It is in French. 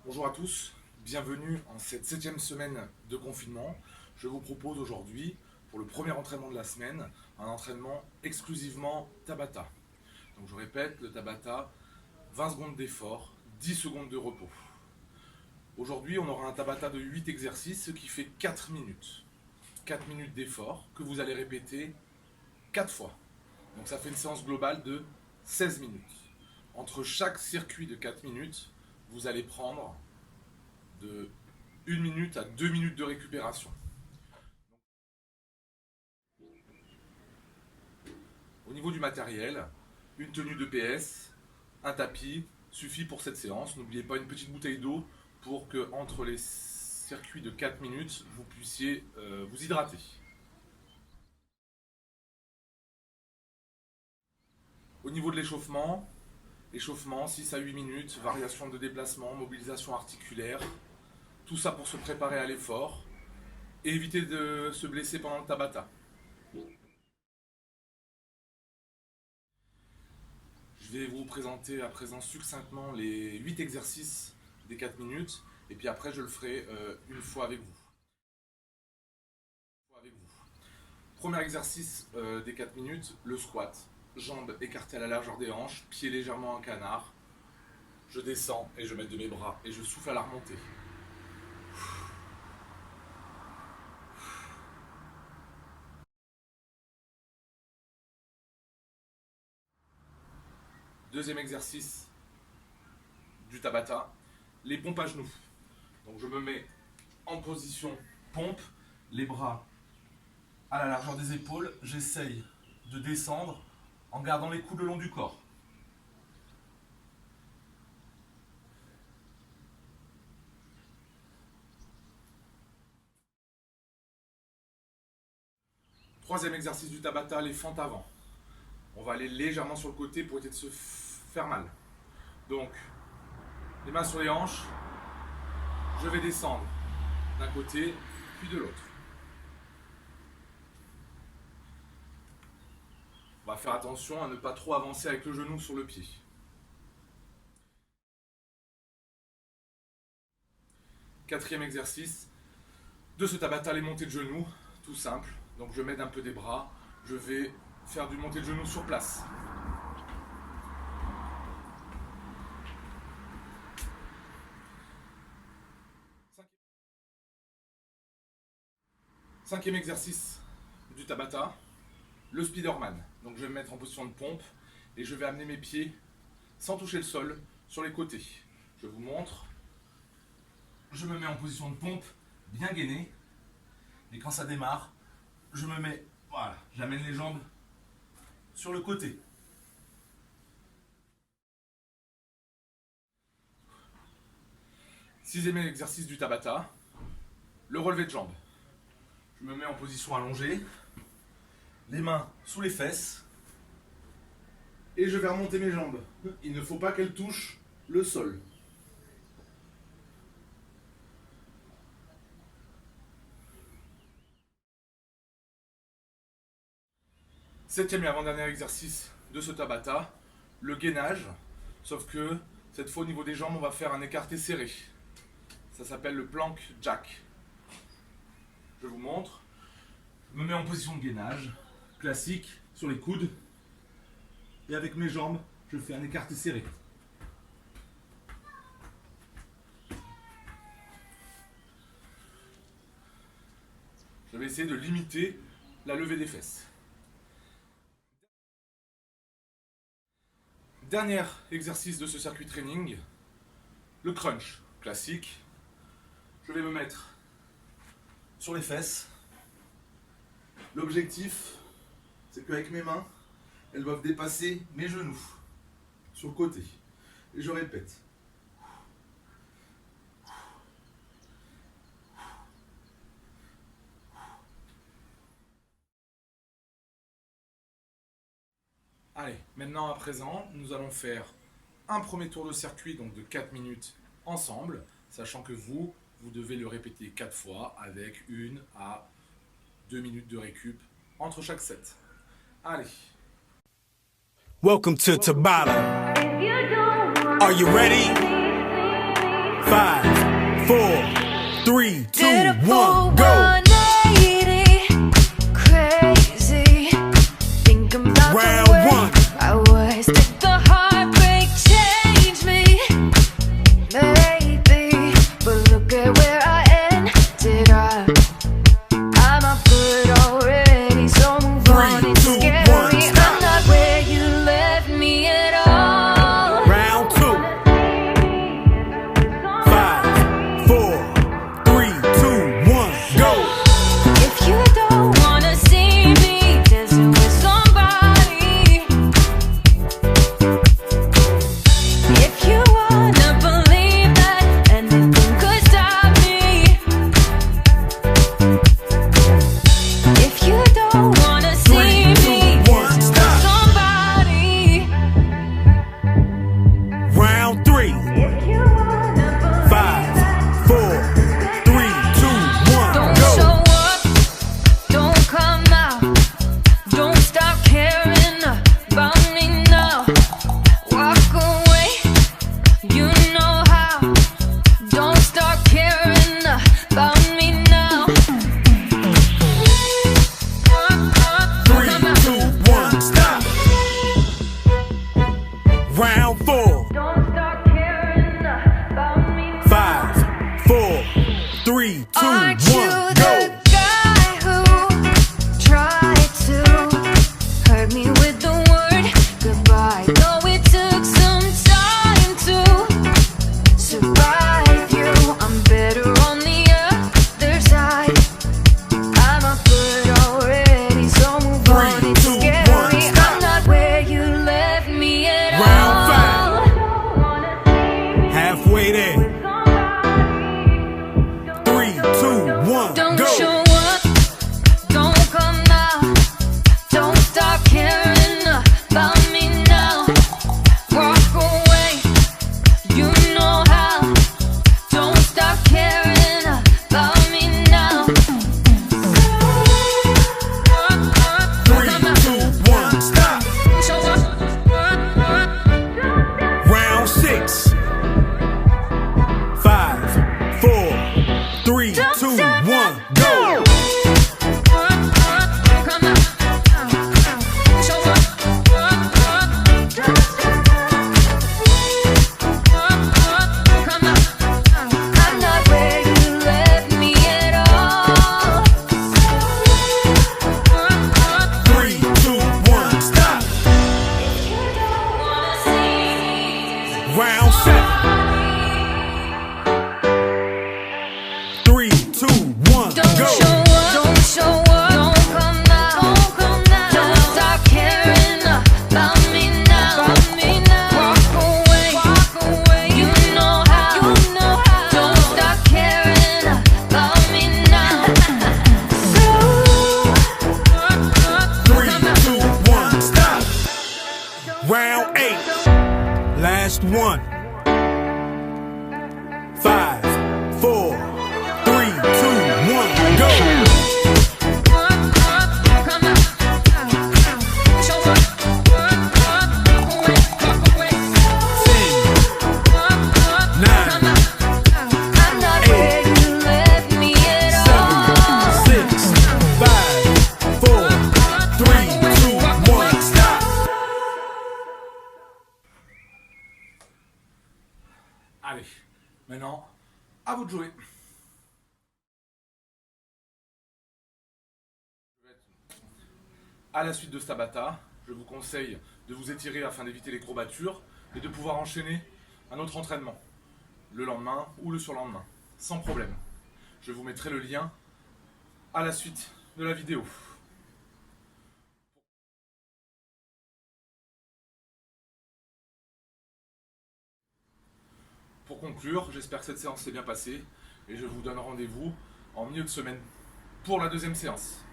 Bonjour à tous, bienvenue en cette 7e semaine de confinement. Je vous propose aujourd'hui, pour le premier entraînement de la semaine, un entraînement exclusivement Tabata. Donc je répète, le Tabata, 20 secondes d'effort, 10 secondes de repos. Aujourd'hui, on aura un Tabata de 8 exercices, ce qui fait 4 minutes. 4 minutes d'effort que vous allez répéter 4 fois. Donc ça fait une séance globale de 16 minutes. Entre chaque circuit de 4 minutes, vous allez prendre de 1 minute à 2 minutes de récupération. Au niveau du matériel, une tenue de PS, un tapis suffit pour cette séance. N'oubliez pas une petite bouteille d'eau pour que entre les circuits de 4 minutes, vous puissiez vous hydrater. Au niveau de l'échauffement, 6 à 8 minutes, variation de déplacement, mobilisation articulaire, tout ça pour se préparer à l'effort et éviter de se blesser pendant le Tabata. Je vais vous présenter à présent succinctement les 8 exercices des 4 minutes et puis après je le ferai une fois avec vous. Premier exercice des 4 minutes, le squat. Jambes écartées à la largeur des hanches, pieds légèrement en canard. Je descends et je mets de mes bras et je souffle à la remontée. Deuxième exercice du Tabata, les pompes à genoux. Donc je me mets en position pompe, les bras à la largeur des épaules. J'essaye de descendre en gardant les coudes le long du corps. Troisième exercice du Tabata, les fentes avant. On va aller légèrement sur le côté pour éviter de se faire mal. Donc, les mains sur les hanches, je vais descendre d'un côté puis de l'autre. On va faire attention à ne pas trop avancer avec le genou sur le pied. Quatrième exercice de ce Tabata, les montées de genoux, tout simple. Donc je m'aide un peu des bras, je vais faire du montée de genoux sur place. Cinquième exercice du Tabata, le Spiderman. Donc je vais me mettre en position de pompe et je vais amener mes pieds sans toucher le sol sur les côtés. Je vous montre. Je me mets en position de pompe, bien gainé. Et quand ça démarre, je me mets, voilà, j'amène les jambes sur le côté. Sixième exercice du Tabata, le relevé de jambes. Je me mets en position allongée, les mains sous les fesses, et je vais remonter mes jambes. Il ne faut pas qu'elles touchent le sol. Septième et avant-dernier exercice de ce Tabata, le gainage, sauf que cette fois au niveau des jambes, on va faire un écarté serré. Ça s'appelle le plank jack. Je vous montre. Je me mets en position de gainage, classique, sur les coudes. Et avec mes jambes, je fais un écarté serré. Je vais essayer de limiter la levée des fesses. Dernier exercice de ce circuit training, le crunch, classique. Je vais me mettre sur les fesses. L'objectif, c'est qu'avec mes mains, elles doivent dépasser mes genoux sur le côté. Et je répète. Allez, maintenant à présent, nous allons faire un premier tour de circuit donc de 4 minutes ensemble, sachant que vous devez le répéter 4 fois avec 1 à 2 minutes de récup entre chaque set. Allez. Welcome to Tabata. Are you ready? 5, 4, 3, 2, Did a 1, full go. 180, crazy. Thinking about Round the way one. I was. Did the heartbreak change me? Maybe, but look at where I ended up. I'm not good already, so move on. Three, It's two, scary. one, stop. I'm not where you left me at all. Round 2. 5, 4, 3, 2, 1, go. If you don't wanna see me dancing with somebody, if you wanna believe that anything could stop me, if you don't wanna see me two, one, dancing stop. with somebody, Round 3. if you wanna believe 5, 4, 3, 2, 1, don't go. show up, don't come out, don't stop caring about me now. Walk away, you know how. Don't start caring about me now. 3, 2, 1, stop. Round 4. Don't start caring about me now. 5, 4, 3, 2, Aren't 1, you go. the guy who tried to hurt me with the word goodbye? Though it took some time to survive you, I'm better on the other side. I'm not good already, so move on. Three, It's two, scary. one, stop. I'm not where you left me at Round all. 5. Halfway there. 3, 2, 1, Don't go. show up, don't come out, don't stop caring about me now. Walk away, you know how. Don't stop caring about me now. 3, 2, 1, stop. Show up. Round 6. 5, 4, 3, 2, 1, go. Come out. Show up. Come out. I'm not where you left me at all. 3, 2, 1, stop. Round 7. 3, 2, 1, Don't go. show up, don't show up, don't come out, don't come out. Don't stop caring about me now, Walk away, you know how, Don't stop caring about me now. 3, 2, 1, stop. Round 8. Last one. 5, 4, 3, 2, 1, go. Come out, show up, walk away. 10, 9, I'm not where you left me at 7, all. 6, 5, 4, 3, 2, 1, stop. Allez, maintenant, à vous de jouer. À la suite de Stabata, je vous conseille de vous étirer afin d'éviter les courbatures et de pouvoir enchaîner un autre entraînement, le lendemain ou le surlendemain, sans problème. Je vous mettrai le lien à la suite de la vidéo. Pour conclure, j'espère que cette séance s'est bien passée et je vous donne rendez-vous en milieu de semaine pour la deuxième séance.